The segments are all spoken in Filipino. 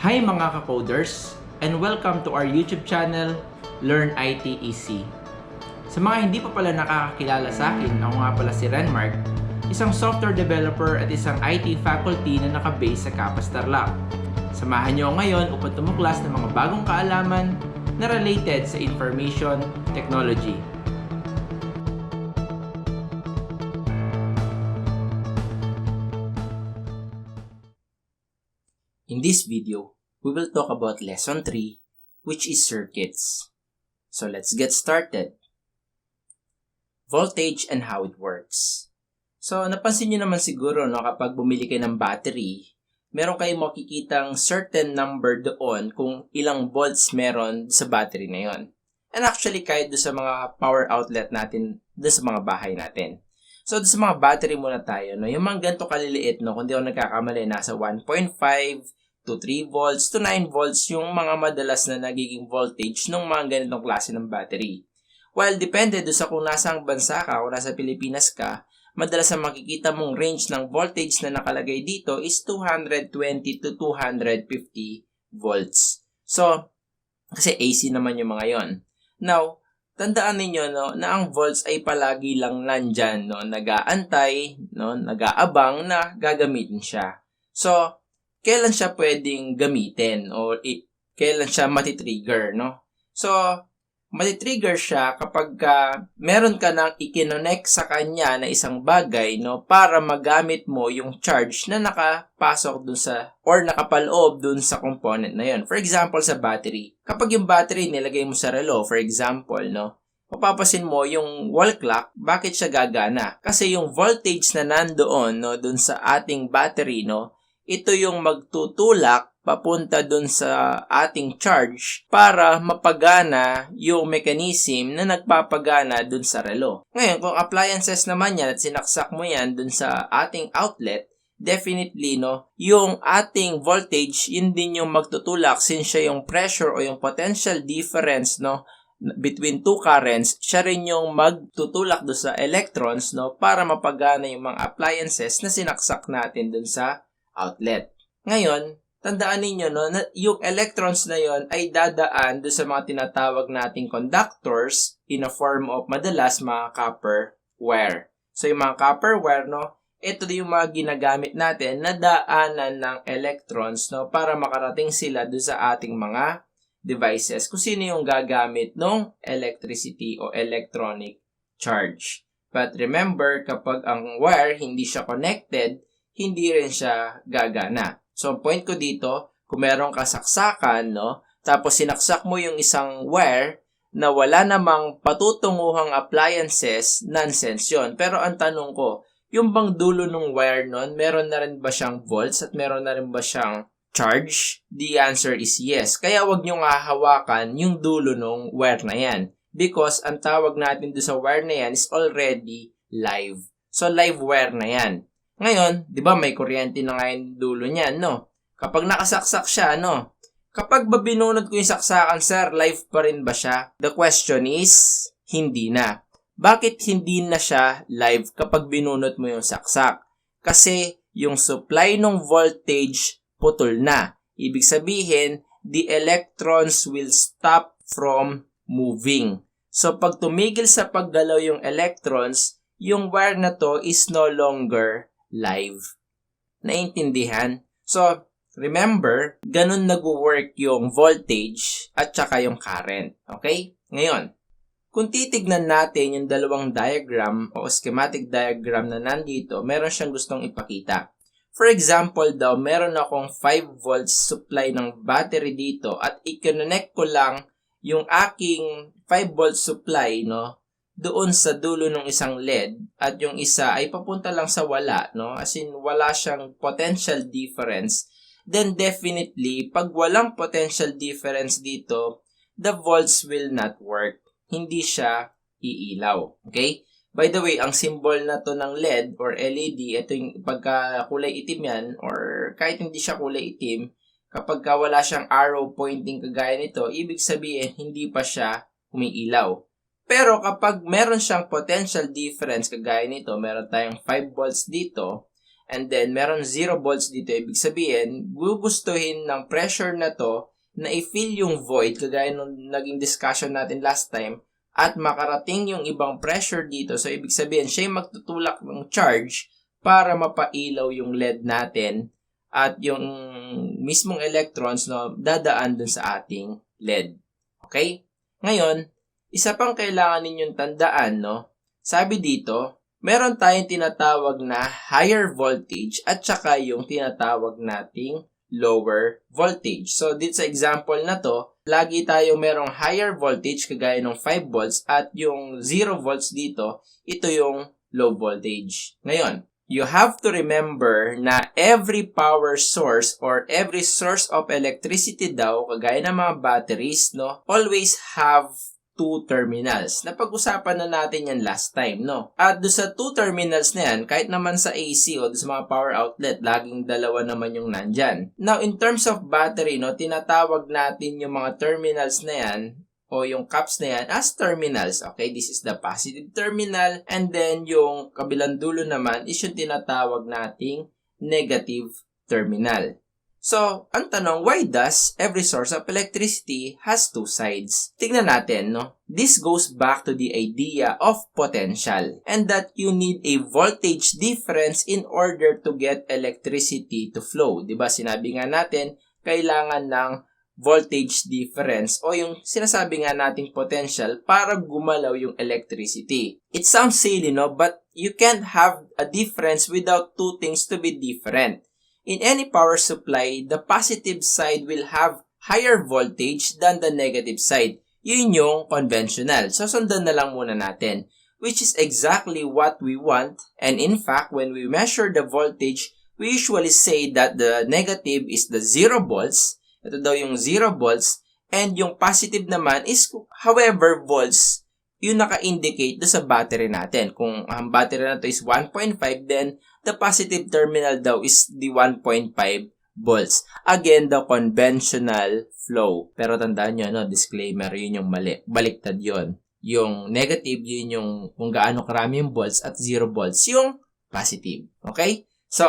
Hi mga ka-coders, and welcome to our YouTube channel, Learn IT Easy. Sa mga hindi pa pala nakakakilala sa akin, ako nga pala si Renmark, isang software developer at isang IT faculty na nakabase sa Campus Tarlac. Samahan niyo ngayon upang tumuklas ng mga bagong kaalaman na related sa information technology. In this video, we will talk about Lesson 3, which is circuits. So let's get started. Voltage and how it works. So napansin niyo naman siguro kapag bumili kayo ng battery, meron kayong makikitang certain number doon kung ilang volts meron sa battery na yon. And actually kahit doon sa mga power outlet natin, doon sa mga bahay natin. So doon sa mga battery muna tayo, yung mga ganito kaliliit, kung di ako nagkakamali, nasa 1.5 to 3 volts to 9 volts yung mga madalas na nagiging voltage ng mga ganitong klase ng battery. While depende doon sa kung nasang bansa ka, kung nasa Pilipinas ka, madalas na makikita mong range ng voltage na nakalagay dito is 220 to 250 volts. So, kasi AC naman yung mga yon. Now, tandaan ninyo na ang volts ay palagi lang nandyan, nag-aantay, nag-aabang na gagamitin siya. So, kailan siya pwedeng gamitin o kailan siya matitrigger, So, matitrigger siya kapag meron ka nang i-connect sa kanya na isang bagay, para magamit mo yung charge na nakapasok dun sa or nakapaloob dun sa component na yon. For example, sa battery. Kapag yung battery nilagay mo sa relo, for example, mapapasin mo yung wall clock, bakit siya gagana? Kasi yung voltage na nandoon, dun sa ating battery, ito yung magtutulak papunta dun sa ating charge para mapagana yung mechanism na nagpapagana dun sa relo. Ngayon, kung appliances naman yan at sinaksak mo yan dun sa ating outlet, definitely, yung ating voltage, yun din yung magtutulak since siya yung pressure o yung potential difference, between two currents, siya rin yung magtutulak doon sa electrons, para mapagana yung mga appliances na sinaksak natin dun sa outlet. Ngayon, tandaan ninyo na yung electrons na yon ay dadaan doon sa mga tinatawag nating conductors in a form of madalas mga copper wire. So yung mga copper wire, ito yung mga ginagamit natin na daanan ng electrons, para makarating sila doon sa ating mga devices kung sino yung gagamit ng electricity o electronic charge. But remember, kapag ang wire hindi siya connected, hindi rin siya gagana. So, ang point ko dito, kung meron kasaksakan, tapos sinaksak mo yung isang wire na wala namang patutunguhang appliances, nonsense yun. Pero ang tanong ko, yung bang dulo ng wire nun, meron na rin ba siyang volts at meron na rin ba siyang charge? The answer is yes. Kaya wag nyo nga hawakan yung dulo ng wire na yan. Because ang tawag natin doon sa wire na yan is already live. So, live wire na yan. Ngayon, di ba may kuryente na nga yung dulo niyan, Kapag nakasaksak siya, Kapag ba binunod ko yung saksakan, sir, live pa rin ba siya? The question is, hindi na. Bakit hindi na siya live kapag binunod mo yung saksak? Kasi yung supply ng voltage putol na. Ibig sabihin, the electrons will stop from moving. So, pag tumigil sa paggalaw yung electrons, yung wire na to is no longer live. Naintindihan? So, remember, ganun nag-work yung voltage at saka yung current. Okay? Ngayon, kung titignan natin yung dalawang diagram o schematic diagram na nandito, meron siyang gustong ipakita. For example daw, meron akong 5 volts supply ng battery dito at i-connect ko lang yung aking 5 volts supply, doon sa dulo ng isang LED at yung isa ay papunta lang sa wala, As in, wala siyang potential difference. Then definitely, pag walang potential difference dito, the volts will not work. Hindi siya iilaw. Okay? By the way, ang symbol na to ng LED or LED, ito yung pagka kulay itim yan or kahit hindi siya kulay itim, kapag wala siyang arrow pointing kagaya nito, ibig sabihin hindi pa siya umiilaw. Pero kapag meron siyang potential difference kagaya nito, meron tayong 5 volts dito, and then meron 0 volts dito. Ibig sabihin, gugustuhin ng pressure na to na i-fill yung void, kagaya nung naging discussion natin last time, at makarating yung ibang pressure dito. So, ibig sabihin, siya yung magtutulak ng charge para mapailaw yung LED natin at yung mismong electrons no, dadaan dun sa ating LED. Okay? Ngayon, isa pang kailangan ninyong tandaan, no? Sabi dito, meron tayong tinatawag na higher voltage at saka yung tinatawag nating lower voltage. So, dito sa example na to, lagi tayong merong higher voltage kagaya ng 5 volts at yung 0 volts dito, ito yung low voltage. Ngayon, you have to remember na every power source or every source of electricity daw, kagaya ng mga batteries, no, always have two terminals. Napag-usapan na natin yan last time, no? At do sa two terminals na yan, kahit naman sa AC o sa mga power outlet, laging dalawa naman yung nandyan. Now, in terms of battery, no, tinatawag natin yung mga terminals na yan o yung caps na yan as terminals. Okay, this is the positive terminal, and then yung kabilang dulo naman is yung tinatawag nating negative terminal. So, ang tanong, why does every source of electricity has two sides? Tingnan natin, no? This goes back to the idea of potential and that you need a voltage difference in order to get electricity to flow. Diba? Sinabi nga natin, kailangan ng voltage difference o yung sinasabi nga nating potential para gumalaw yung electricity. It sounds silly, no? But you can't have a difference without two things to be different. In any power supply, the positive side will have higher voltage than the negative side. Yun yung conventional. So, sundan na lang muna natin, which is exactly what we want. And in fact, when we measure the voltage, we usually say that the negative is the 0 volts. Ito daw yung 0 volts. And yung positive naman is however volts yung naka-indicate do sa battery natin. Kung ang battery na to is 1.5, then the positive terminal daw is the 1.5 volts. Again, the conventional flow. Pero tandaan nyo, no, disclaimer, yun yung mali. Baliktad yun. Yung negative, yun yung kung gaano karami yung volts at 0 volts, yung positive. Okay? So,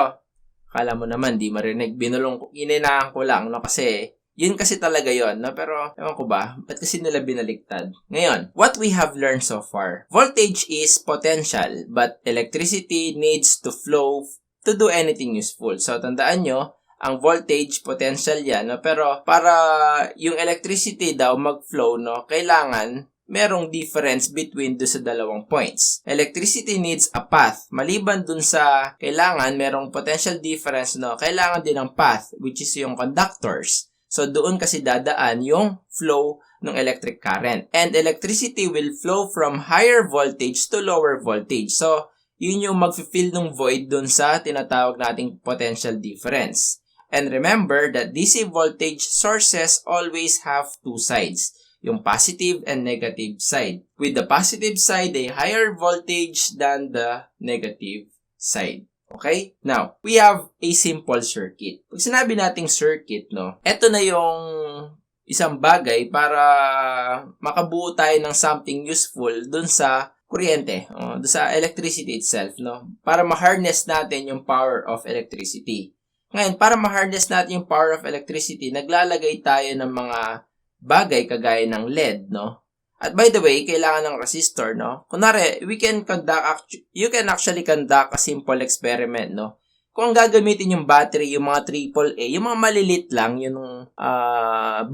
akala mo naman, di marinig. Binulong ko, ininahan ko lang, no, kasi yun kasi talaga yun, no? Pero, ewan ko ba, ba't kasi nila binaliktad? Ngayon, what we have learned so far, voltage is potential, but electricity needs to flow to do anything useful. So, tandaan nyo, ang voltage, potential yan, no? Pero, para yung electricity daw mag-flow, no, kailangan merong difference between do sa dalawang points. Electricity needs a path. Maliban dun sa kailangan merong potential difference, no, kailangan din ng path, which is yung conductors. So, doon kasi dadaan yung flow ng electric current. And electricity will flow from higher voltage to lower voltage. So, yun yung mag-fill ng void doon sa tinatawag nating potential difference. And remember that DC voltage sources always have two sides, yung positive and negative side. With the positive side, a higher voltage than the negative side. Okay? Now, we have a simple circuit. Pag sinabi nating circuit, no, eto na yung isang bagay para makabuo tayo ng something useful dun sa kuryente, dun sa electricity itself, no, para ma-harness natin yung power of electricity. Ngayon, para ma-harness natin yung power of electricity, naglalagay tayo ng mga bagay kagaya ng LED, no? At by the way, kailangan ng resistor, no? Kunwari, you can actually conduct a simple experiment, no? Kung gagamitin yung battery, yung mga AAA, yung mga malilit lang, yung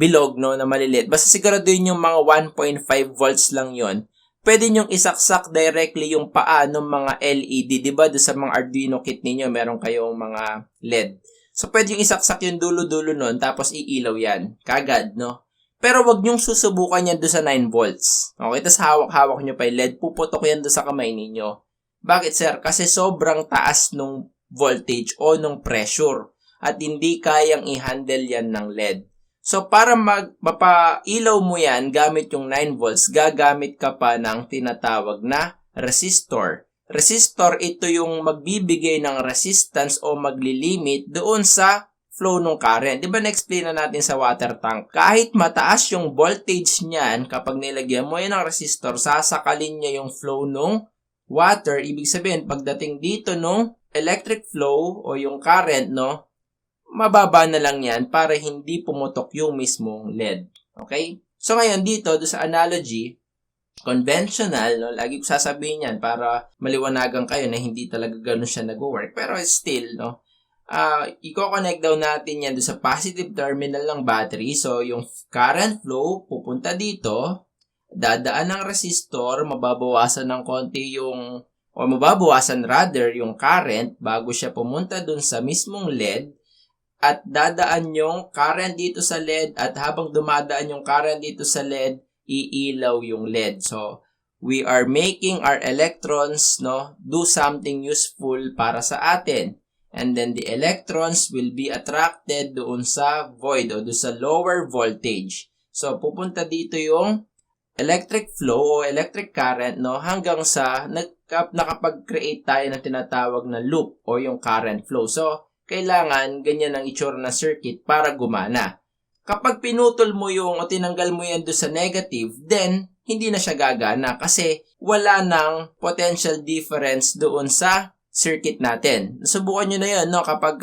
bilog, no, na malilit. Basta siguraduhin yung mga 1.5 volts lang yon. Pwede nyong isaksak directly yung paa ng mga LED. Diba, doon sa mga Arduino kit ninyo, meron kayong mga LED. So, pwede yung isaksak yung dulo-dulo nun, tapos iilaw yan. Kagad, no? Pero wag niyong susubukan yan doon sa 9 volts. Okay, tas hawak-hawak niyo pa yung LED, puputok yan doon sa kamay ninyo. Bakit, sir? Kasi sobrang taas nung voltage o nung pressure at hindi kayang i-handle yan ng LED. So, para mapailaw mo yan gamit yung 9 volts, gagamit ka pa ng tinatawag na resistor. Resistor, ito yung magbibigay ng resistance o maglilimit doon sa flow ng current. Diba na-explain na natin sa water tank? Kahit mataas yung voltage niyan, kapag nilagyan mo yan ng resistor, sasakalin niya yung flow ng water, ibig sabihin, pagdating dito nung electric flow o yung current, no, mababa na lang yan para hindi pumutok yung mismong LED. Okay? So ngayon dito, do sa analogy, conventional, no, lagi ko sasabihin yan para maliwanagan kayo na hindi talaga ganun siya nag-work. Pero still, no, i-connect daw natin yan do sa positive terminal ng battery. So, yung current flow pupunta dito, dadaan ng resistor, mababawasan ng konti yung, o mababawasan rather yung current bago siya pumunta dun sa mismong LED, at dadaan yung current dito sa LED, at habang dumadaan yung current dito sa LED, iilaw yung LED. So, we are making our electrons, no, do something useful para sa atin. And then the electrons will be attracted doon sa void o doon sa lower voltage. So, pupunta dito yung electric flow o electric current, no, hanggang sa nakapag-create tayo ng tinatawag na loop o yung current flow. So, kailangan ganyan ang itsura ng circuit para gumana. Kapag pinutol mo yung o tinanggal mo yan doon sa negative, then hindi na siya gagana kasi wala nang potential difference doon sa circuit natin. Subukan nyo na yun, no? Kapag,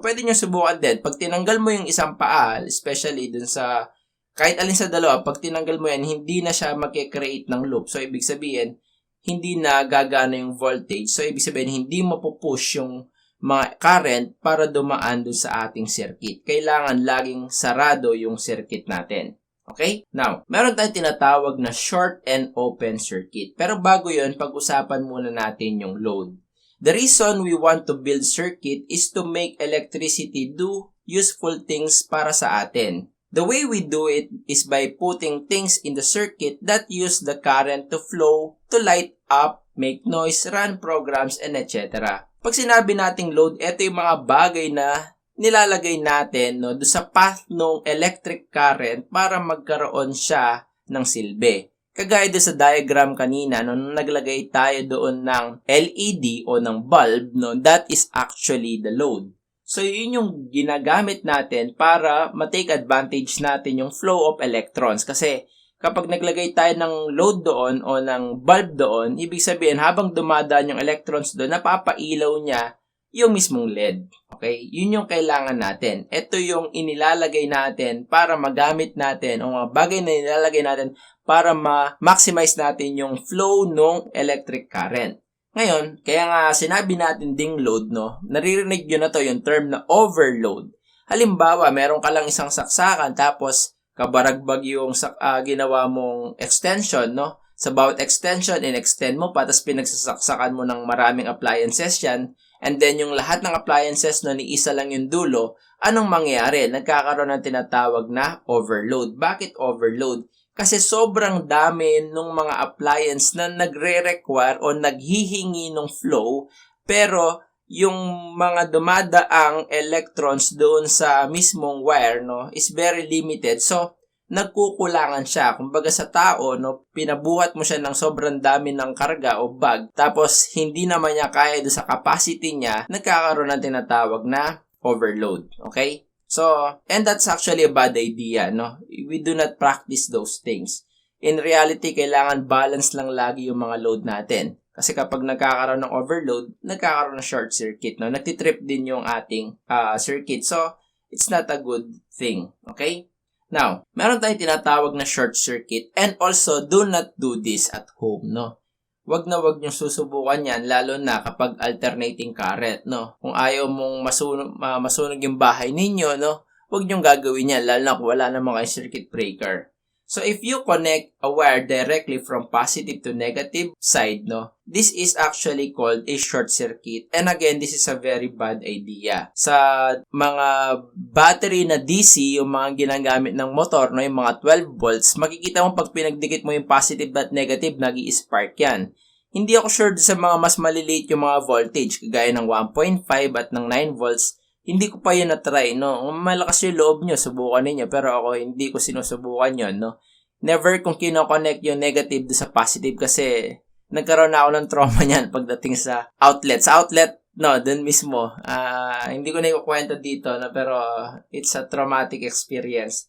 pwede nyo subukan din. Pag tinanggal mo yung isang paa, especially doon sa, kahit alin sa dalawa, pag tinanggal mo yan, hindi na siya mag-create ng loop. So, ibig sabihin, hindi na gagana yung voltage. So, ibig sabihin, hindi mapupush yung mga current para dumaan doon sa ating circuit. Kailangan laging sarado yung circuit natin. Okay? Now, meron tayong tinatawag na short and open circuit. Pero bago yun, pag-usapan muna natin yung load. The reason we want to build circuit is to make electricity do useful things para sa atin. The way we do it is by putting things in the circuit that use the current to flow, to light up, make noise, run programs, and etc. Pag sinabi nating load, ito yung mga bagay na nilalagay natin, no, doon sa path ng electric current para magkaroon siya ng silbi. Kagaya doon sa diagram kanina, no, nung naglagay tayo doon ng LED o ng bulb, no, that is actually the load. So, yun yung ginagamit natin para ma-take advantage natin yung flow of electrons. Kasi, kapag naglagay tayo ng load doon o ng bulb doon, ibig sabihin, habang dumadaan yung electrons doon, napapailaw niya yung mismong LED. Okay? Yun yung kailangan natin. Ito yung inilalagay natin para magamit natin o mga bagay na inilalagay natin para ma-maximize natin yung flow ng electric current. Ngayon, kaya nga sinabi natin ding load, no? Naririnig nyo na to yung term na overload. Halimbawa, meron ka lang isang saksakan tapos kabaragbag yung ginawa mong extension, no? Sa bawat extension, in-extend mo pa, tapos pinagsasaksakan mo ng maraming appliances yan, and then yung lahat ng appliances no, ni isa lang yung dulo, anong mangyayari? Nagkakaroon ng tinatawag na overload. Bakit overload? Kasi sobrang dami ng mga appliance na nagre-require o naghihingi ng flow, pero yung mga dumadaang electrons doon sa mismong wire, no, is very limited. So, nagkukulangan siya. Kumbaga sa tao, no, pinabuhat mo siya ng sobrang dami ng karga o bag, tapos hindi naman niya kaya doon sa capacity niya, nagkakaroon ng tinatawag na overload. Okay? So, and that's actually a bad idea, no? We do not practice those things. In reality, kailangan balance lang lagi yung mga load natin. Kasi kapag nagkakaroon ng overload, nagkakaroon ng short circuit, no? Nagtitrip din yung ating circuit. So, it's not a good thing. Okay? Now, meron tayong tinatawag na short circuit, and also, do not do this at home, no? Wag na wag niyong susubukan yan, lalo na kapag alternating current, no? Kung ayaw mong masunog yung bahay ninyo, no? Wag niyong gagawin yan, lalo na kung wala namang kayong circuit breaker. So, if you connect a wire directly from positive to negative side, no, this is actually called a short circuit. And again, this is a very bad idea. Sa mga battery na DC, yung mga ginagamit ng motor, no, yung mga 12 volts, makikita mo pag pinagdikit mo yung positive at negative, nag-i-spark yan. Hindi ako sure sa mga mas maliliit yung mga voltage, kagaya ng 1.5 at ng 9 volts, hindi ko pa yun na-try, no? Kung malakas yung loob nyo, subukan ninyo. Pero ako, hindi ko sinusubukan yun, no? Never kung kinoconnect yung negative sa positive kasi nagkaroon na ako ng trauma niyan pagdating sa outlet. Sa outlet, no, dun mismo. Hindi ko na ikukwento dito, no? Pero it's a traumatic experience.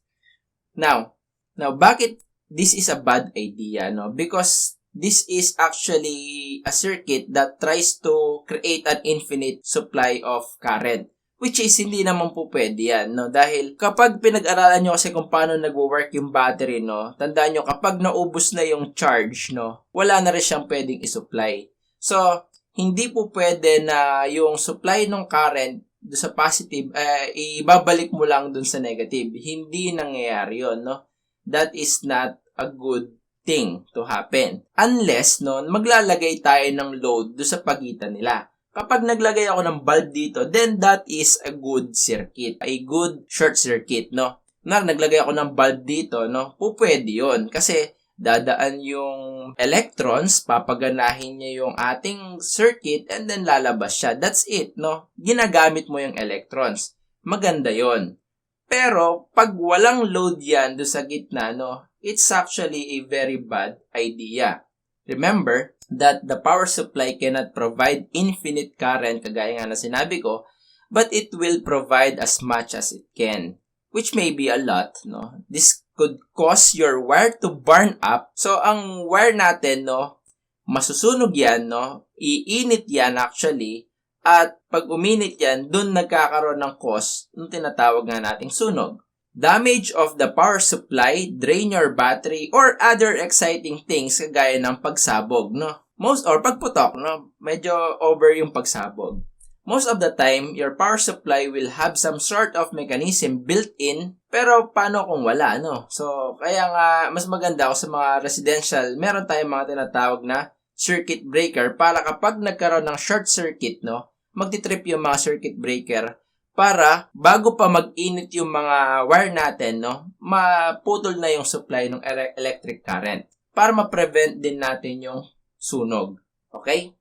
Now, bakit this is a bad idea, no? Because this is actually a circuit that tries to create an infinite supply of current. Which is, hindi naman po pwede yan, no? Dahil kapag pinag-aralan nyo kasi kung paano nagwo-work yung battery, no? Tandaan nyo, kapag naubos na yung charge, no? Wala na rin siyang pwedeng isupply. So, hindi po pwede na yung supply ng current do sa positive, ibabalik mo lang dun sa negative. Hindi nangyayari yun, no? That is not a good thing to happen. Unless, no, maglalagay tayo ng load do sa pagitan nila. Kapag naglagay ako ng bulb dito, then that is a good circuit. A good short circuit, no? Naglagay ako ng bulb dito, no? Pwede yun. Kasi dadaan yung electrons, papaganahin niya yung ating circuit, and then lalabas siya. That's it, no? Ginagamit mo yung electrons. Maganda yon. Pero, pag walang load yan do sa gitna, no? It's actually a very bad idea. Remember that the power supply cannot provide infinite current, kagaya nga na sinabi ko, but it will provide as much as it can, which may be a lot, no? This could cause your wire to burn up. So, ang wire natin, no, masusunog yan, no? Iinit yan actually, at pag uminit yan, dun nagkakaroon ng cause ng tinatawag nga nating sunog. Damage of the power supply, drain your battery, or other exciting things kagaya ng pagsabog, no? Pagputok, no? Medyo over yung pagsabog. Most of the time, your power supply will have some sort of mechanism built in, pero paano kung wala, no? So, kaya nga, mas maganda ako sa mga residential, meron tayong mga tinatawag na circuit breaker para kapag nagkaroon ng short circuit, no? Magtitrip yung mga circuit breaker para bago pa mag-init yung mga wire natin, no, maputol na yung supply ng electric current para ma-prevent din natin yung sunog. Okay?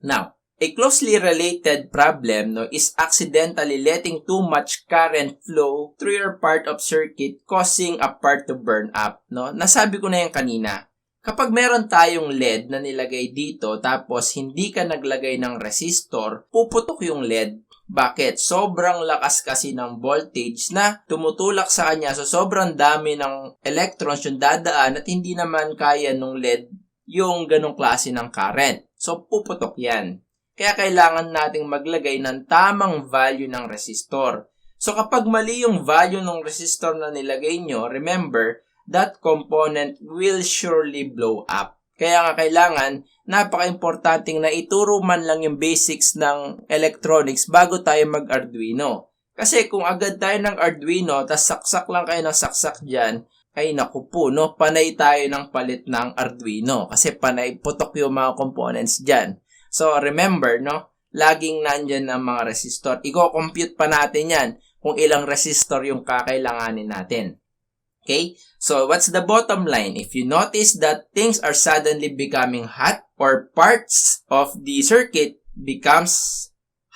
Now, a closely related problem, no, is accidentally letting too much current flow through your part of circuit causing a part to burn up, no? Nasabi ko na yan kanina. Kapag meron tayong LED na nilagay dito tapos hindi ka naglagay ng resistor, puputok yung LED. Bakit? Sobrang lakas kasi ng voltage na tumutulak sa kanya. So, sobrang dami ng electrons yung dadaan at hindi naman kaya nung LED yung ganong klase ng current. So, puputok yan. Kaya kailangan nating maglagay ng tamang value ng resistor. So, kapag mali yung value ng resistor na nilagay nyo, remember, that component will surely blow up. Kaya nga kailangan, napaka-importanting na ituro man lang yung basics ng electronics bago tayo mag-Arduino. Kasi kung agad tayo ng Arduino, tas saksak lang kayo ng saksak dyan, ay naku po, no? Panay tayo ng palit ng Arduino. Kasi panay putok yung mga components dyan. So remember, no? Laging nandyan ang mga resistor. Iko-compute pa natin yan kung ilang resistor yung kakailanganin natin. Okay? So, what's the bottom line? If you notice that things are suddenly becoming hot or parts of the circuit becomes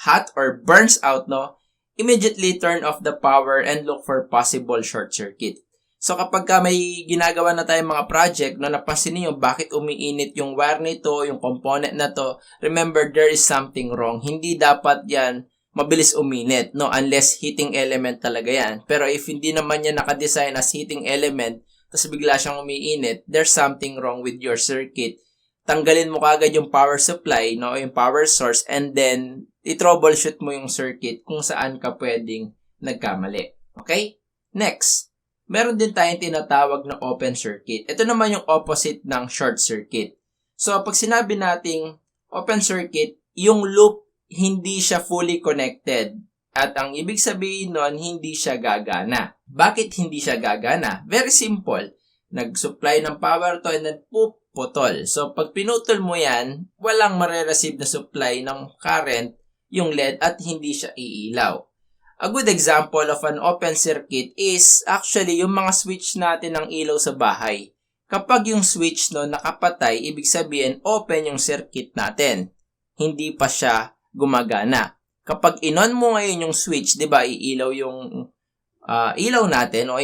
hot or burns out, no? Immediately turn off the power and look for possible short circuit. So, kapag may ginagawa na tayong mga project, no, napansin niyo bakit umiinit yung wire nito, yung component na to, remember, there is something wrong. Hindi dapat yan mabilis uminit, no? Unless heating element talaga yan. Pero if hindi naman yan nakadesign as heating element, tapos bigla siyang umiinit, there's something wrong with your circuit. Tanggalin mo kagad yung power supply, no? Yung power source, and then i-troubleshoot mo yung circuit kung saan ka pwedeng nagkamali. Okay? Next, meron din tayong tinatawag na open circuit. Ito naman yung opposite ng short circuit. So, pag sinabi nating open circuit, yung loop hindi siya fully connected. At ang ibig sabihin nun, hindi siya gagana. Bakit hindi siya gagana? Very simple. Nag-supply ng power to and then puputol. So, pag pinutol mo yan, walang marireceive na supply ng current yung LED at hindi siya iilaw. A good example of an open circuit is actually yung mga switch natin ng ilaw sa bahay. Kapag yung switch no nakapatay, ibig sabihin open yung circuit natin. Hindi pa siya gumagana. Kapag inon mo ngayon yung switch, 'di ba, iilaw yung ilaw natin, o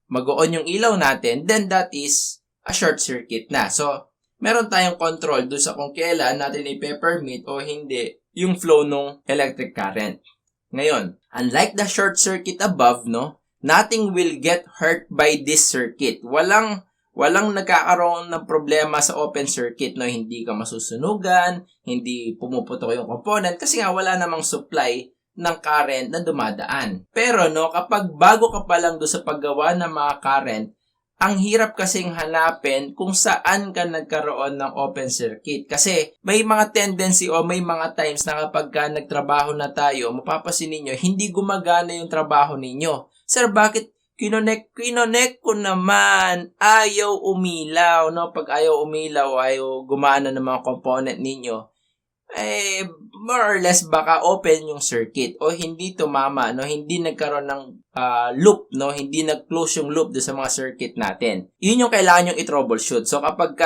mag-on yung ilaw natin, then that is a short circuit na. So, meron tayong control doon sa kung kailan natin i-permit o hindi yung flow ng electric current. Ngayon, unlike the short circuit above, no, nothing will get hurt by this circuit. Walang walang nagkakaroon ng problema sa open circuit, no? Hindi ka masusunugan, hindi pumuputok yung component kasi nga wala namang supply ng current na dumadaan. Pero no, kapag bago ka pa lang doon sa paggawa ng mga current, ang hirap kasing hanapin kung saan ka nagkaroon ng open circuit. Kasi may mga tendency o may mga times na kapag ka nagtrabaho na tayo, mapapasin ninyo, hindi gumagana yung trabaho ninyo. Sir, bakit kinonek ko naman? Ayaw umilaw, no? Pag ayaw umilaw, ayaw gumana ng mga component ninyo. More or less baka open yung circuit o hindi tumama, no? Hindi nagkaroon ng loop, no? Hindi nag-close yung loop do sa mga circuit natin. Yun yung kailangan yung i-troubleshoot. So kapag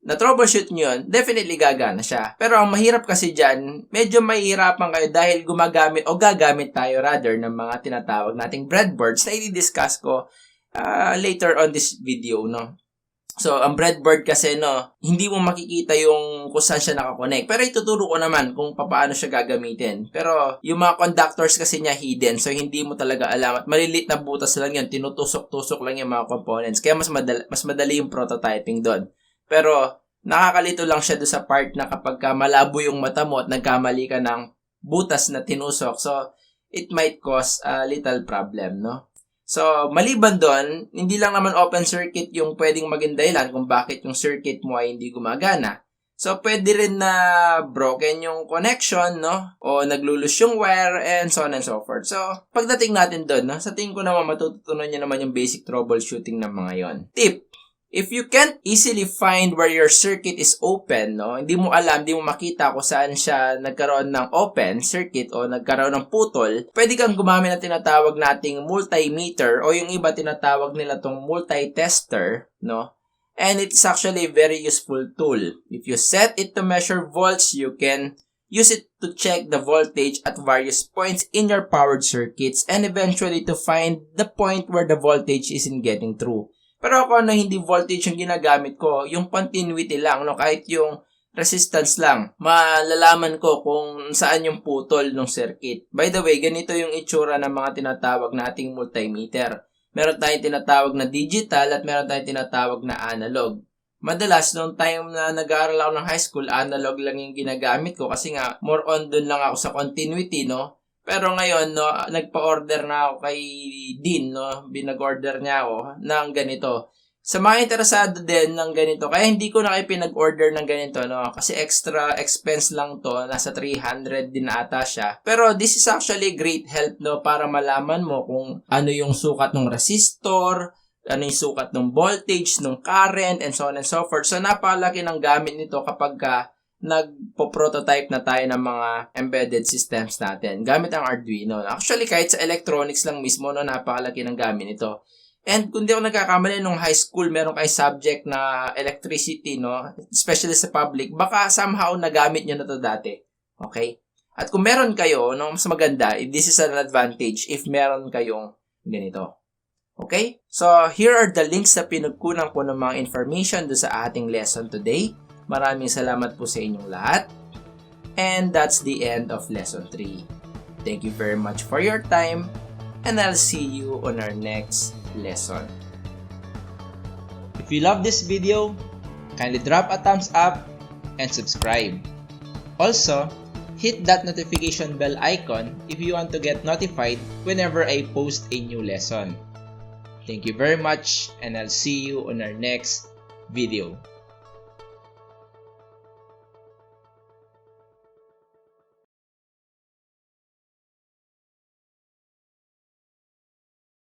na-troubleshoot nyo yun, definitely gagana siya. Pero ang mahirap kasi dyan, medyo mahirapan kayo dahil gagamit tayo rather ng mga tinatawag nating breadboards na i-discuss ko later on this video, no? So, ang breadboard kasi, no, hindi mo makikita yung kung saan siya nakakonect. Pero ituturo ko naman kung paano siya gagamitin. Pero, yung mga conductors kasi niya hidden. So, hindi mo talaga alam. At malilit na butas lang yun. Tinutusok-tusok lang yung mga components. Kaya mas madali yung prototyping doon. Pero, nakakalito lang siya doon sa part na kapag malabo yung mata mo at nagkamali ka ng butas na tinusok. So, it might cause a little problem, no? So, maliban doon, hindi lang naman open circuit yung pwedeng maging dahilan kung bakit yung circuit mo ay hindi gumagana. So, pwede rin na broken yung connection, no? O naglulus yung wire, and so on and so forth. So, pagdating natin doon, no? Sa tingin ko naman, matututunan nyo naman yung basic troubleshooting ng mga yon. Tip! If you can't easily find where your circuit is open, no, hindi mo alam, hindi mo makita kung saan siya nagkaroon ng open circuit o nagkaroon ng putol, pwede kang gumamit ng tinatawag nating multimeter o yung iba tinatawag nila tong multi-tester, no? And it's actually a very useful tool. If you set it to measure volts, you can use it to check the voltage at various points in your powered circuits and eventually to find the point where the voltage isn't getting through. Pero ako hindi voltage yung ginagamit ko, yung continuity lang, no, kahit yung resistance lang, malalaman ko kung saan yung putol ng circuit. By the way, ganito yung itsura ng mga tinatawag nating multimeter. Meron tayong tinatawag na digital at meron tayong tinatawag na analog. Madalas, nung time na nag-aaral ako ng high school, analog lang yung ginagamit ko kasi nga, more on dun lang ako sa continuity, no? Pero ngayon, no, nagpa-order na ako kay Dean, no? Binag-order niya ako ng ganito. Sa mga interesado din ng ganito, kaya hindi ko na kayo pinag-order ng ganito, no? Kasi extra expense lang to, nasa 300 din ata siya. Pero this is actually great help, no? Para malaman mo kung ano yung sukat ng resistor, ano yung sukat ng voltage, ng current, and so on and so forth. So, napakalaki ng gamit nito kapag nagpo-prototype na tayo ng mga embedded systems natin gamit ang Arduino. Actually, kahit sa electronics lang mismo, no, napakalaki ng gamit nito. And kung di ako nagkakamali, nung high school, meron kayo subject na electricity, no, especially sa public, baka somehow nagamit nyo na to dati. Okay? At kung meron kayo, no, mas maganda, this is an advantage if meron kayong ganito. Okay? So, here are the links na pinagkunan ko ng mga information do sa ating lesson today. Maraming salamat po sa inyong lahat. And that's the end of Lesson 3. Thank you very much for your time, and I'll see you on our next lesson. If you love this video, kindly drop a thumbs up and subscribe. Also, hit that notification bell icon if you want to get notified whenever I post a new lesson. Thank you very much, and I'll see you on our next video.